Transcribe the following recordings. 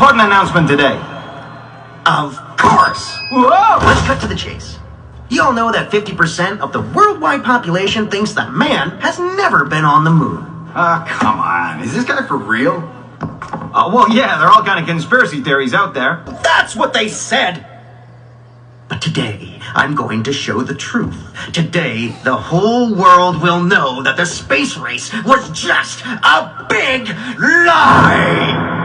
important announcement today. Of course. Whoa! Let's cut to the chase. You all know that 50% of the worldwide population thinks that man has never been on the moon. Ah, come on. Is this guy for real? Well, yeah, there are all kind of conspiracy theories out there. That's what they said. But today, I'm going to show the truth. Today, the whole world will know that the space race was just a big lie!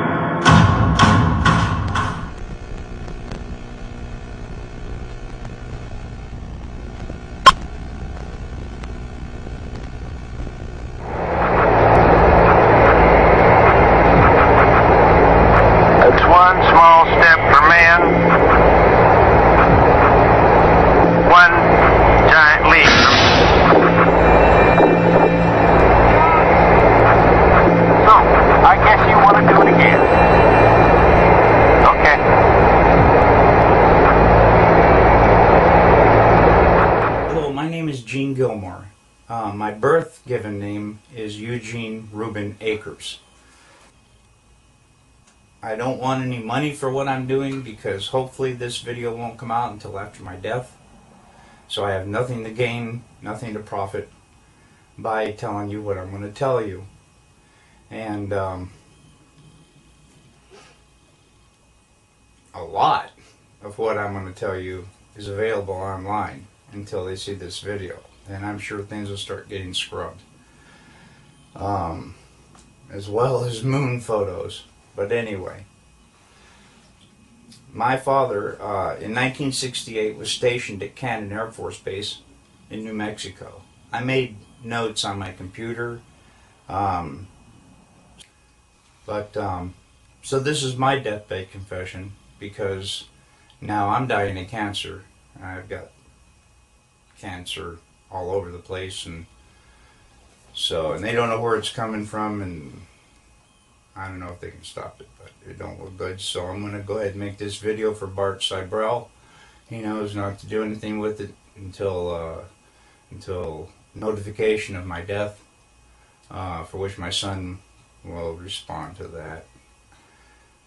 It's one small step for man, one giant leap. So, I guess you want to do it again. Okay. Hello, my name is Gene Gilmore. My birth given name is Eugene Reuben Akers. I don't want any money for what I'm doing because hopefully this video won't come out until after my death. So I have nothing to gain, nothing to profit by telling you what I'm going to tell you. And a lot of what I'm going to tell you is available online until they see this video. And I'm sure things will start getting scrubbed. As well as moon photos. But anyway, my father in 1968 was stationed at Cannon Air Force Base in New Mexico. I made notes on my computer. So this is my deathbed confession because now I'm dying of cancer. I've got cancer all over the place, and they don't know where it's coming from, and I don't know if they can stop it, but it don't look good. So I'm going to go ahead and make this video for Bart Seibel. He knows not to do anything with it until notification of my death, for which my son will respond to that.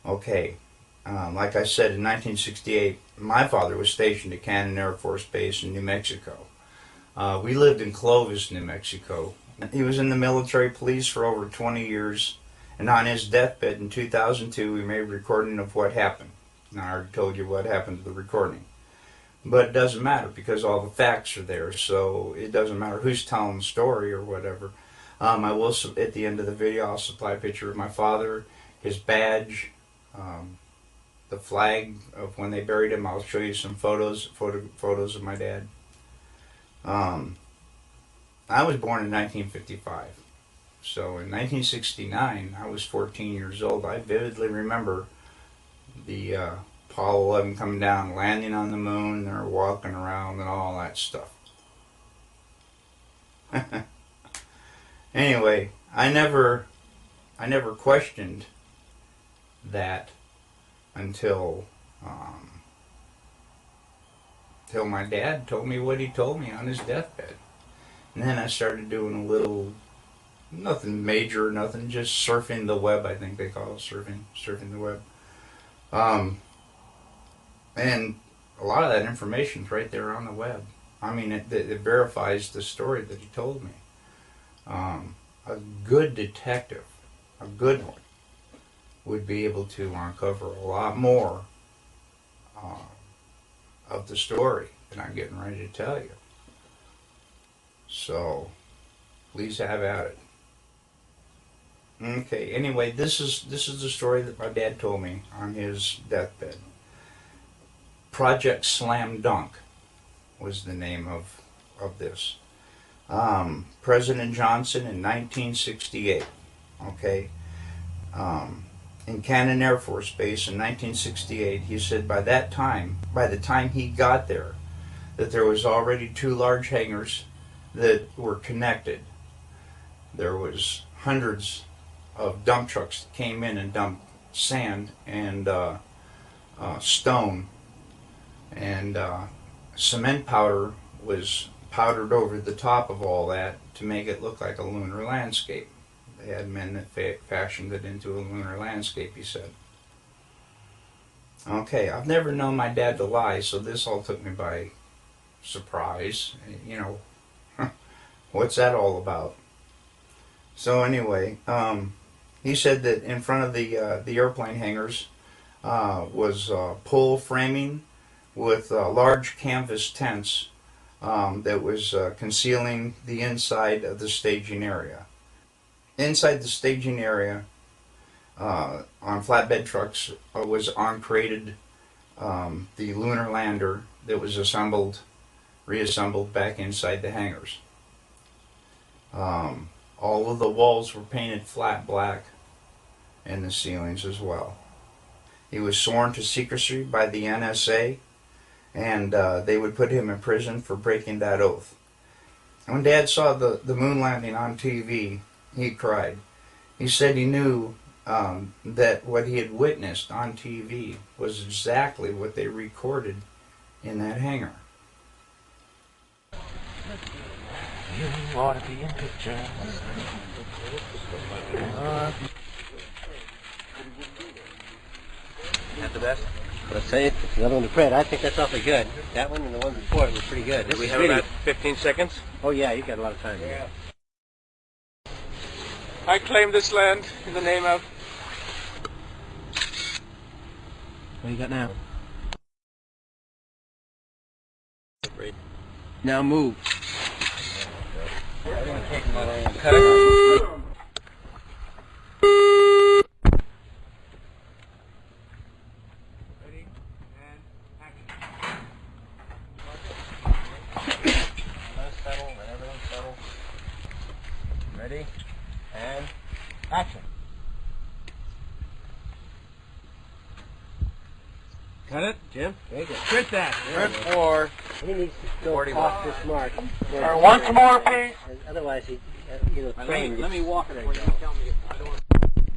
Okay, like I said, in 1968, my father was stationed at Cannon Air Force Base in New Mexico. We lived in Clovis, New Mexico. He was in the military police for over 20 years. And on his deathbed in 2002, we made a recording of what happened. Now, I already told you what happened to the recording. But it doesn't matter because all the facts are there. So it doesn't matter who's telling the story or whatever. I will, at the end of the video, I'll supply a picture of my father, his badge, the flag of when they buried him. I'll show you some photos of my dad. I was born in 1955. So in 1969, I was 14 years old. I vividly remember the Apollo 11 coming down, landing on the moon, they're walking around and all that stuff. Anyway, I never questioned that until my dad told me what he told me on his deathbed. And then I started doing a little, nothing major, nothing, just surfing the web, I think they call it, surfing the web. And a lot of that information's right there on the web. I mean, it verifies the story that he told me. A good detective, a good one, would be able to uncover a lot more of the story that I'm getting ready to tell you. So, please have at it. Okay, anyway, this is the story that my dad told me on his deathbed. Project Slam Dunk was the name of this. President Johnson in 1968, okay, in Cannon Air Force Base in 1968, he said by the time he got there, that there was already 2 large hangars that were connected. There was hundreds of dump trucks that came in and dumped sand and stone, and cement powder was powdered over the top of all that to make it look like a lunar landscape. They had men that fashioned it into a lunar landscape, he said. Okay, I've never known my dad to lie, so this all took me by surprise. You know, what's that all about? So anyway, he said that in front of the airplane hangars was pole framing with large canvas tents that was concealing the inside of the staging area. Inside the staging area, on flatbed trucks, was uncrated the lunar lander that was reassembled back inside the hangars. All of the walls were painted flat black, and the ceilings as well. He was sworn to secrecy by the NSA, and they would put him in prison for breaking that oath. When Dad saw the moon landing on TV, he cried. He said he knew that what he had witnessed on TV was exactly what they recorded in that hangar. You ought to be in pictures. That's the best? Let's say it. Another one to Fred. I think that's awfully good. That one and the one before it was pretty good. Do we have about 15 seconds? Oh yeah, you got a lot of time here. I claim this land in the name of... What do you got now? Now move. Cut it. Ready? And action. Cut it. Jim? Very good. Quit that. Good for... He needs to go 41. off this mark. Once more, please. Otherwise, he, Let me walk it. Tell me. I don't want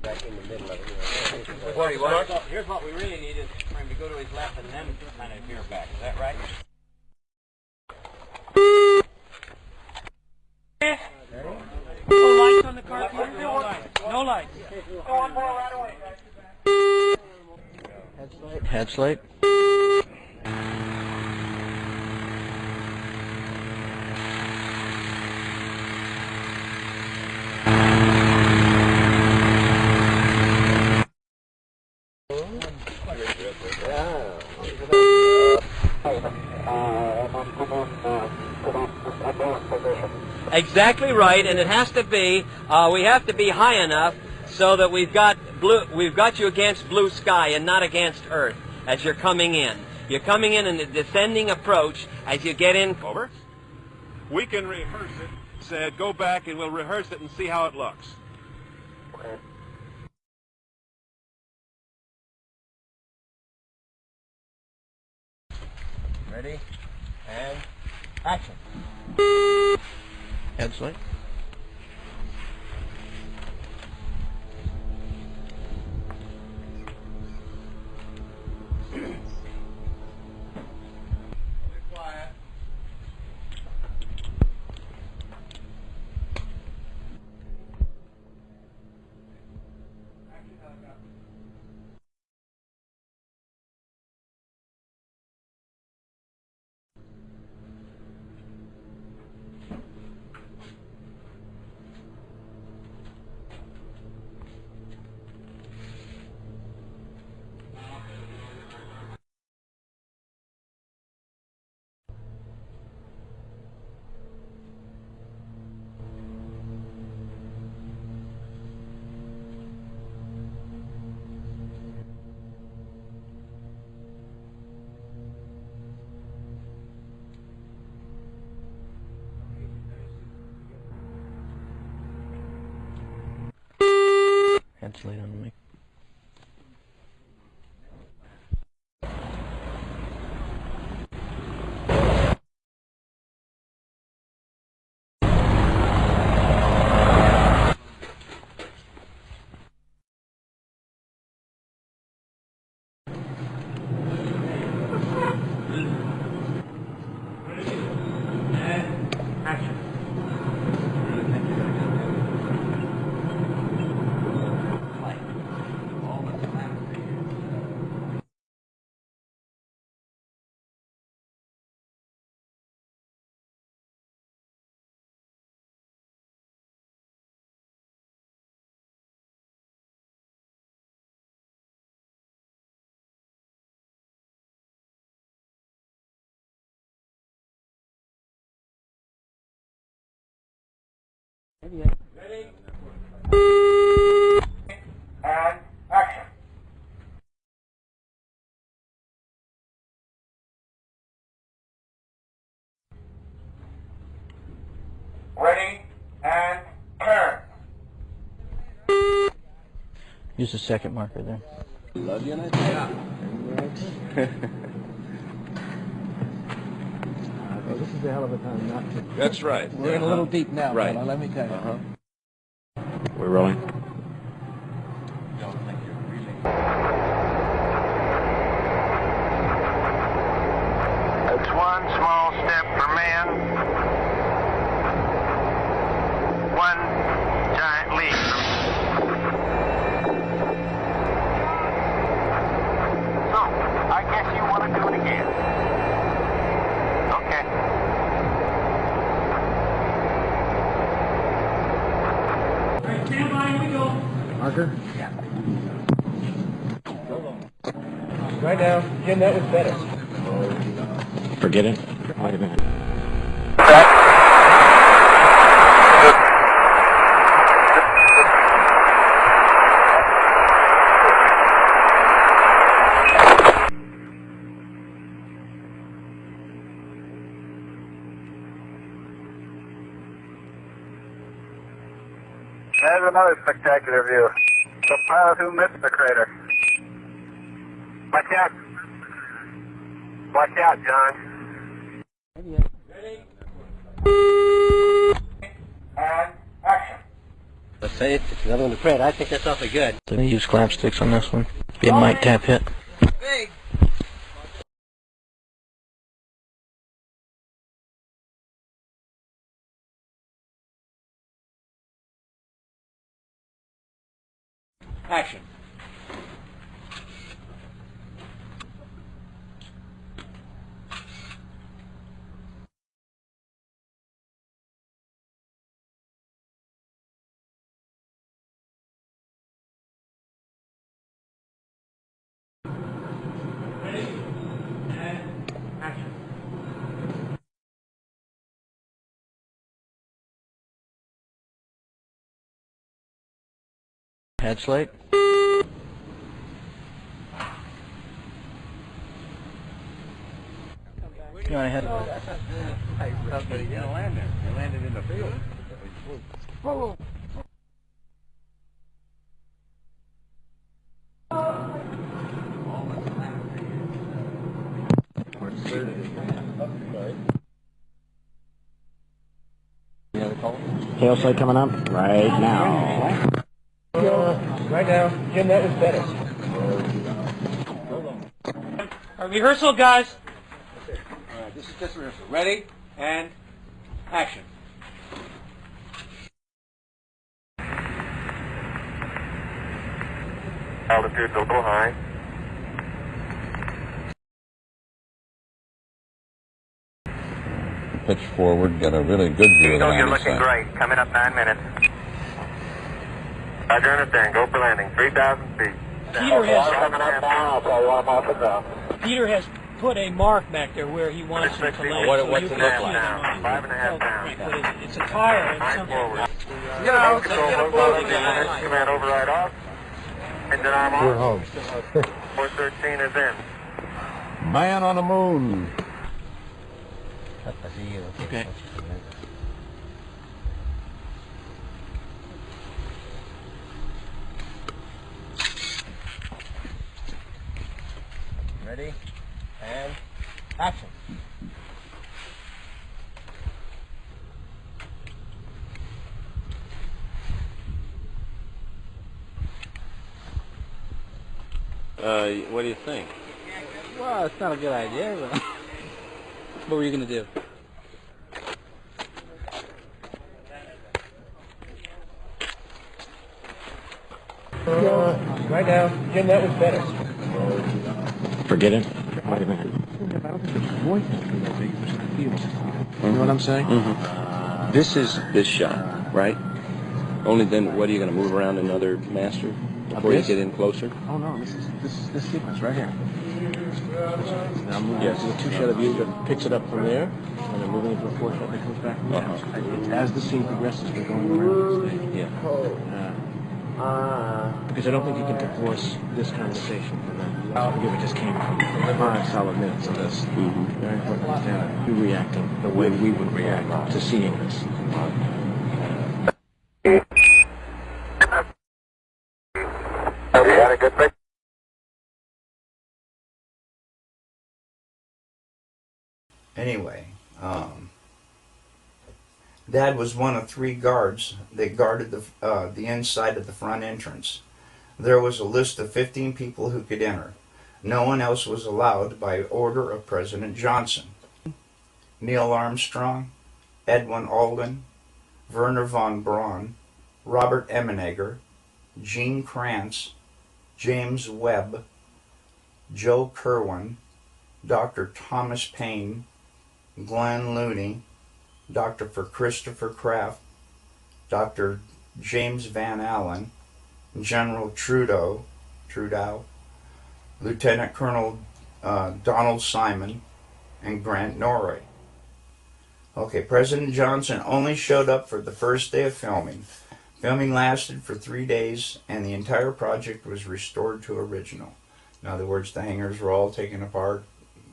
back in the middle of it. 41. Here's what we really need is for him to go to his left and then kind of veer back. Is that right? No lights on the car. No lights. No lights. Head slate. Exactly right, and it has to be. We have to be high enough so that we've got you against blue sky and not against Earth as you're coming in. You're coming in a descending approach as you get in. Over. We can rehearse it. Said, go back and we'll rehearse it and see how it looks. Ready? And action. Head slate. Head slate on the mic. Ready? And action. Ready and turn. Use the second marker there. Love you, and I yeah. Well, this is a hell of a time not to. That's right. We're in a little deep now, Right. fella, let me tell you. We're rolling. It's one small step for man, one giant leap. So, I guess you want to do it again. Okay. Alright, stand by, here we go. Marker? Right now, Jim, that was better. Forget it. Wait a minute. There's another spectacular view. The pilot who missed the crater. Watch out. Watch out, John. Ready? And action. Let's say it's another one to print. I think that's awfully good. They're going to use clamp sticks on this one. Be a mic tap hit. Action. Ready? And action. Head slate. You want to head? But he didn't land there. He landed in the field. Tail slate coming up right now. Right now, Jim, that was better. Rehearsal, guys. Alright, this is just rehearsal. Ready? And action. Altitude's a little high. Pitch forward, get a really good view of the Eagle, you're landing looking site. great. Coming up 9 minutes. Roger, understand. Go for landing. 3,000 feet. Peter has Coming up now. I'll tell you what I'm off the ground. Peter has put a mark back there where he wants you to land. What's so it you look can like? see the line. 5.5 pounds. Right, but it's a tire and something. Forward. No, Control mobile. Command override off. Engine arm We're off. home. 413 is in. Man on the moon. Okay. Ready? And action. What do you think? Well, it's not a good idea, but what were you going to do? Right now, Jim, that was better. Forget it. Wait a minute. You know what I'm saying? This is this shot, right? Only then, what are you going to move around another master before you get in closer? Oh no, this sequence right here. Now moving into the two-shot of you, that picks it up from there, and then moving into a four-shot that comes back from there. It's as the scene progresses, we're going around this thing. Yeah. Because I don't think you can divorce this conversation from that. I forgive it just came from 5 solid minutes of this. Very important to understand you reacting the way we would react to seeing this. Have you had a good pick? Anyway, Dad was one of 3 guards that guarded the inside of the front entrance. There was a list of 15 people who could enter. No one else was allowed by order of President Johnson. Neil Armstrong, Edwin Aldrin, Werner von Braun, Robert Emenegger, Gene Kranz, James Webb, Joe Kerwin, Dr. Thomas Paine, Glenn Looney, Dr. Christopher Kraft, Dr. James Van Allen, General Trudeau, Lieutenant Colonel Donald Simon, and Grant Norrie. Okay, President Johnson only showed up for the first day of filming. Filming lasted for 3 days, and the entire project was restored to original. In other words, the hangars were all taken apart,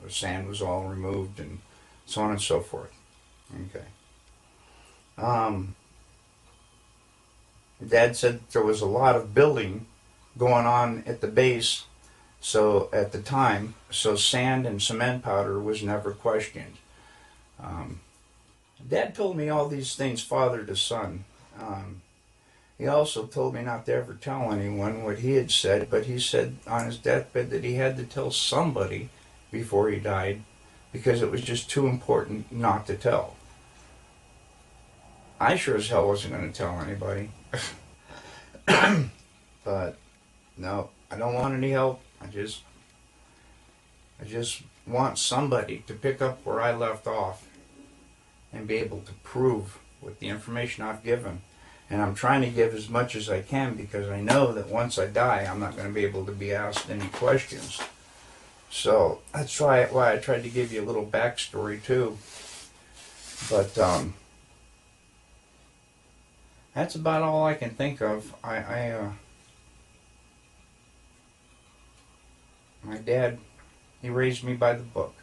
the sand was all removed, and so on and so forth. Okay. Dad said there was a lot of building going on at the base, so at the time, so sand and cement powder was never questioned. Dad told me all these things father to son. He also told me not to ever tell anyone what he had said, but he said on his deathbed that he had to tell somebody before he died because it was just too important not to tell. I sure as hell wasn't going to tell anybody. But no, I don't want any help. I just want somebody to pick up where I left off and be able to prove with the information I've given. And I'm trying to give as much as I can because I know that once I die, I'm not going to be able to be asked any questions. So that's why I tried to give you a little backstory too. But that's about all I can think of. My dad, he raised me by the book.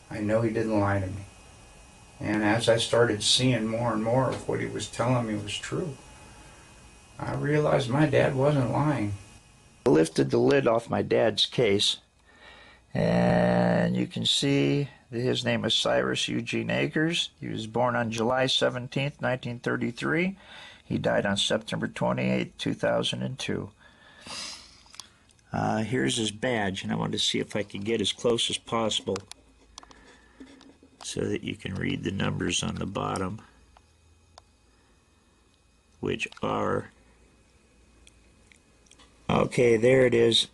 I know he didn't lie to me. And as I started seeing more and more of what he was telling me was true, I realized my dad wasn't lying. I lifted the lid off my dad's case, and you can see that his name is Cyrus Eugene Akers. He was born on July 17th, 1933. He died on September 28th, 2002. Here's his badge, and I wanted to see if I could get as close as possible so that you can read the numbers on the bottom, which are, okay, there it is.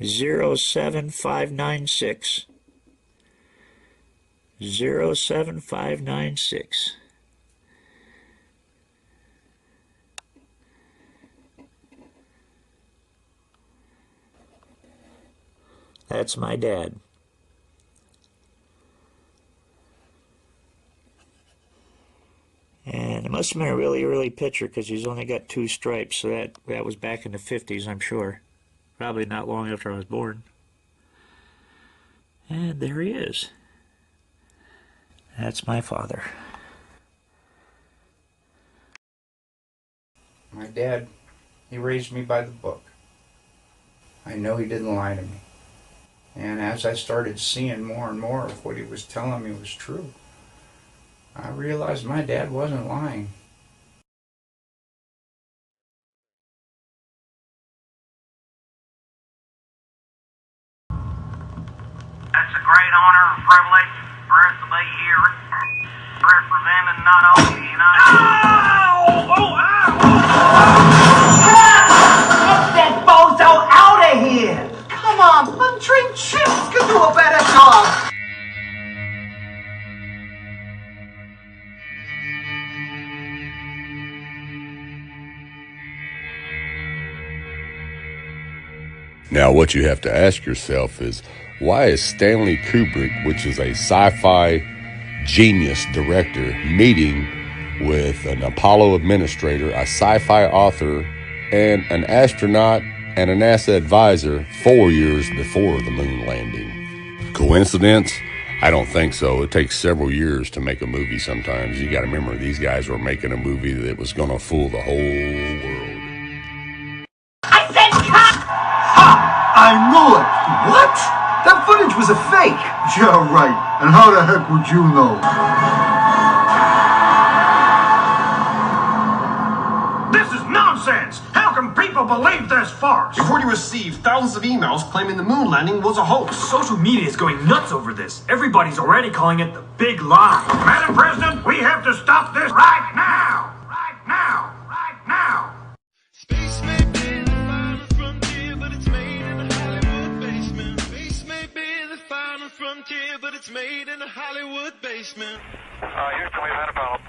(07596) 07596. That's my dad. And it must have been a really early picture because he's only got 2 stripes, so that was back in the 50s, I'm sure. Probably not long after I was born. And there he is. That's my father. My dad, he raised me by the book. I know he didn't lie to me. And as I started seeing more and more of what he was telling me was true, I realized my dad wasn't lying. It's a great honor and privilege for us to be here representing not only the United States. Get that bozo out of here! Come on, Country Chips could do a better job! Now, what you have to ask yourself is, why is Stanley Kubrick, which is a sci-fi genius director, meeting with an Apollo administrator, a sci-fi author, and an astronaut and a NASA advisor 4 years before the moon landing? Coincidence? I don't think so. It takes several years to make a movie sometimes. You got to remember, these guys were making a movie that was going to fool the whole world. I said cut! Ha! I knew it! What? That footage was a fake! Yeah, right. And how the heck would you know? This is nonsense! How can people believe this farce? We've already received thousands of emails claiming the moon landing was a hoax. Social media is going nuts over this. Everybody's already calling it the big lie. Madam President, we have to stop this right now! Right now! Right now! Space may be the final frontier, but it's made in a Hollywood basement. Space may be the final frontier, but it's made in a Hollywood basement. Houston, we've had a problem.